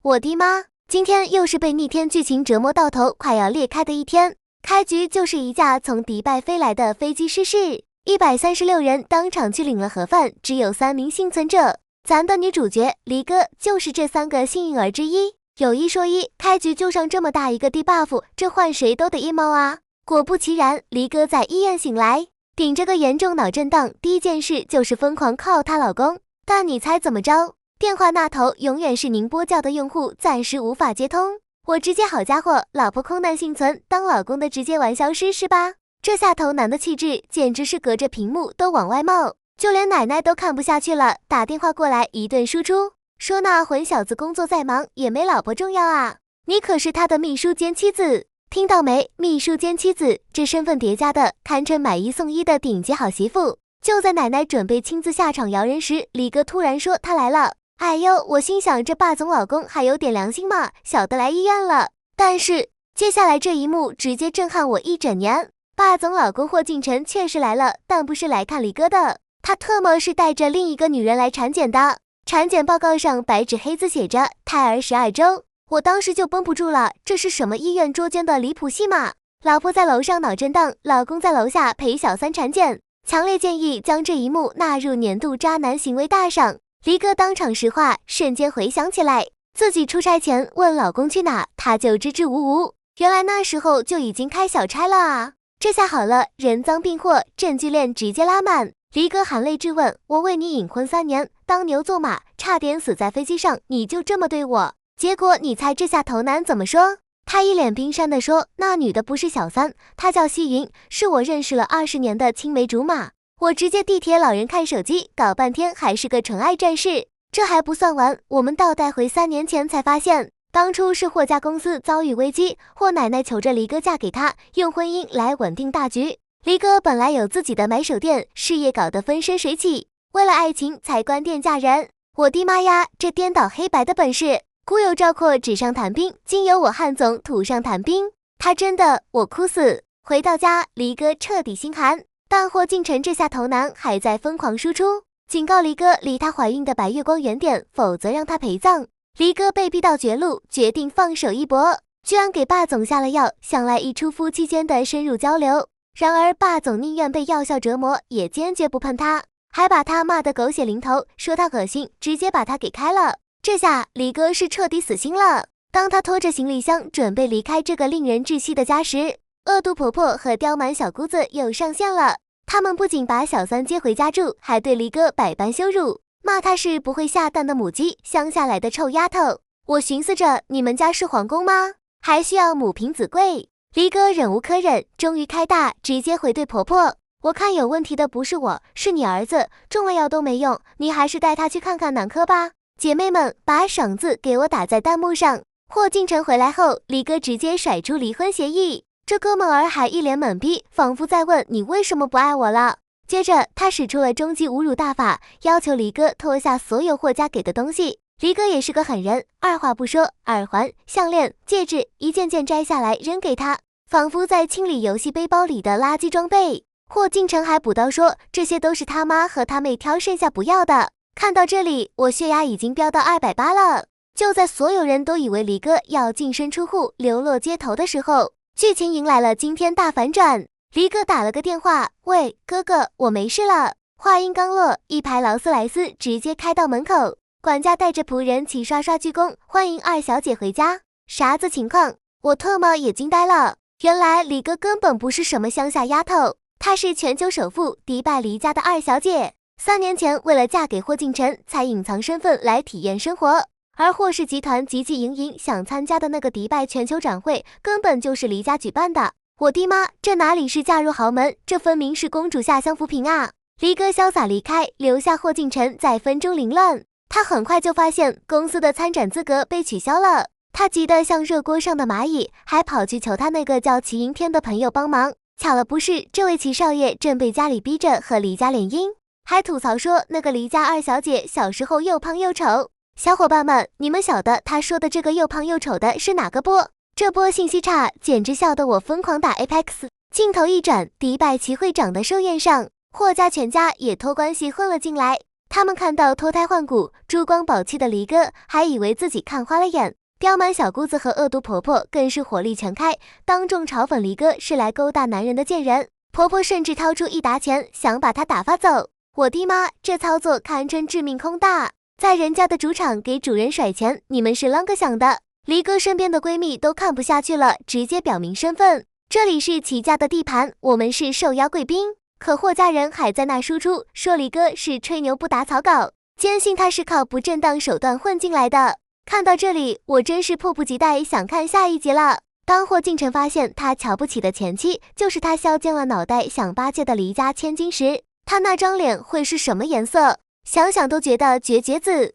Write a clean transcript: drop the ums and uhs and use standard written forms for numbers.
我的妈！今天又是被逆天剧情折磨到头快要裂开的一天。开局就是一架从迪拜飞来的飞机失事，136人当场去领了盒饭，只有3名幸存者。咱的女主角黎哥就是这3个幸运儿之一。有一说一，开局就上这么大一个地 buff， 这换谁都得 emo 啊！果不其然，黎哥在医院醒来，顶着个严重脑震荡，第一件事就是疯狂 call 她老公。但你猜怎么着？电话那头永远是宁波叫的用户暂时无法接通，我直接好家伙，老婆空难幸存，当老公的直接玩消失是吧？这下头男的气质简直是隔着屏幕都往外冒，就连奶奶都看不下去了，打电话过来一顿输出，说那混小子工作再忙也没老婆重要啊，你可是他的秘书兼妻子，听到没？秘书兼妻子，这身份叠加的堪称买1送1的顶级好媳妇。就在奶奶准备亲自下场摇人时，李哥突然说他来了。哎呦，我心想这霸总老公还有点良心嘛，小的来医院了。但是接下来这一幕直接震撼我一整年。霸总老公霍敬晨确实来了，但不是来看李哥的，他特么是带着另一个女人来产检的。产检报告上白纸黑字写着胎儿12周，我当时就绷不住了，这是什么医院捉奸的离谱戏码？老婆在楼上脑震荡，老公在楼下陪小三产检，强烈建议将这一幕纳入年度渣男行为大赏。黎哥当场石化，瞬间回想起来，自己出差前问老公去哪，他就支支吾吾，原来那时候就已经开小差了啊！这下好了，人赃并获，证据链直接拉满。黎哥含泪质问，我为你隐婚3年，当牛做马，差点死在飞机上，你就这么对我？结果你猜这下头男怎么说？他一脸冰山地说，那女的不是小三，她叫西云，是我认识了20年的青梅竹马。我直接地铁老人看手机，搞半天还是个纯爱战士。这还不算完，我们倒带回3年前才发现，当初是霍家公司遭遇危机，霍奶奶求着黎哥嫁给他，用婚姻来稳定大局。黎哥本来有自己的买手店，事业搞得风生水起，为了爱情才关店嫁人。我的妈呀，这颠倒黑白的本事！古有赵括纸上谈兵，今有我汉总土上谈兵。他真的，我哭死。回到家，黎哥彻底心寒。但霍敬晨这下头男还在疯狂输出，警告黎哥离他怀孕的白月光远点，否则让他陪葬。黎哥被逼到绝路，决定放手一搏，居然给霸总下了药，想来一出夫妻间的深入交流。然而霸总宁愿被药效折磨，也坚决不碰他，还把他骂得狗血淋头，说他恶心，直接把他给开了。这下黎哥是彻底死心了。当他拖着行李箱准备离开这个令人窒息的家时，恶毒婆婆和刁蛮小姑子又上线了。他们不仅把小三接回家住，还对黎哥百般羞辱，骂他是不会下蛋的母鸡，乡下来的臭丫头。我寻思着，你们家是皇宫吗？还需要母凭子贵？黎哥忍无可忍，终于开大，直接回对婆婆，我看有问题的不是我，是你儿子，中了药都没用，你还是带他去看看男科吧。姐妹们，把爽字给我打在弹幕上。霍敬晨回来后，黎哥直接甩出离婚协议，这哥们儿还一脸懵逼，仿佛在问你为什么不爱我了。接着他使出了终极侮辱大法，要求黎哥脱下所有霍家给的东西。黎哥也是个狠人，二话不说，耳环、项链、戒指一件件摘下来扔给他，仿佛在清理游戏背包里的垃圾装备。霍敬晨还补刀说，这些都是他妈和他妹挑剩下不要的。看到这里，我血压已经飙到280了。就在所有人都以为黎哥要净身出户，流落街头的时候，剧情迎来了惊天大反转。黎哥打了个电话，喂，哥哥，我没事了。话音刚落，一排劳斯莱斯直接开到门口，管家带着仆人齐刷刷鞠躬，欢迎二小姐回家。啥子情况？我特么也惊呆了。原来黎哥根本不是什么乡下丫头，她是全球首富迪拜黎家的二小姐。3年前为了嫁给霍敬晨，才隐藏身份来体验生活。而霍氏集团汲汲营营想参加的那个迪拜全球展会，根本就是黎家举办的。我的妈，这哪里是嫁入豪门，这分明是公主下乡扶贫啊！黎哥潇洒离开，留下霍敬晨在风中凌乱。他很快就发现公司的参展资格被取消了，他急得像热锅上的蚂蚁，还跑去求他那个叫齐迎天的朋友帮忙。巧了不是，这位齐少爷正被家里逼着和黎家联姻，还吐槽说那个黎家二小姐小时候又胖又丑。小伙伴们，你们晓得他说的这个又胖又丑的是哪个波？这波信息差简直笑得我疯狂打 Apex。镜头一转，迪拜齐会长的寿宴上，霍家全家也托关系混了进来。他们看到脱胎换骨、珠光宝气的离哥，还以为自己看花了眼。刁蛮小姑子和恶毒婆婆更是火力全开，当众嘲讽离哥是来勾搭男人的贱人。婆婆甚至掏出一沓钱，想把他打发走。我的妈，这操作堪称致命空大！在人家的主场给主人甩钱，你们是啷个想的？离哥身边的闺蜜都看不下去了，直接表明身份。这里是齐家的地盘，我们是受邀贵宾。可霍家人还在那输出，说离哥是吹牛不打草稿，坚信他是靠不正当手段混进来的。看到这里，我真是迫不及待想看下一集了。当霍敬晨发现他瞧不起的前妻就是他削尖了脑袋想巴结的离家千金时，他那张脸会是什么颜色？想想都觉得绝子。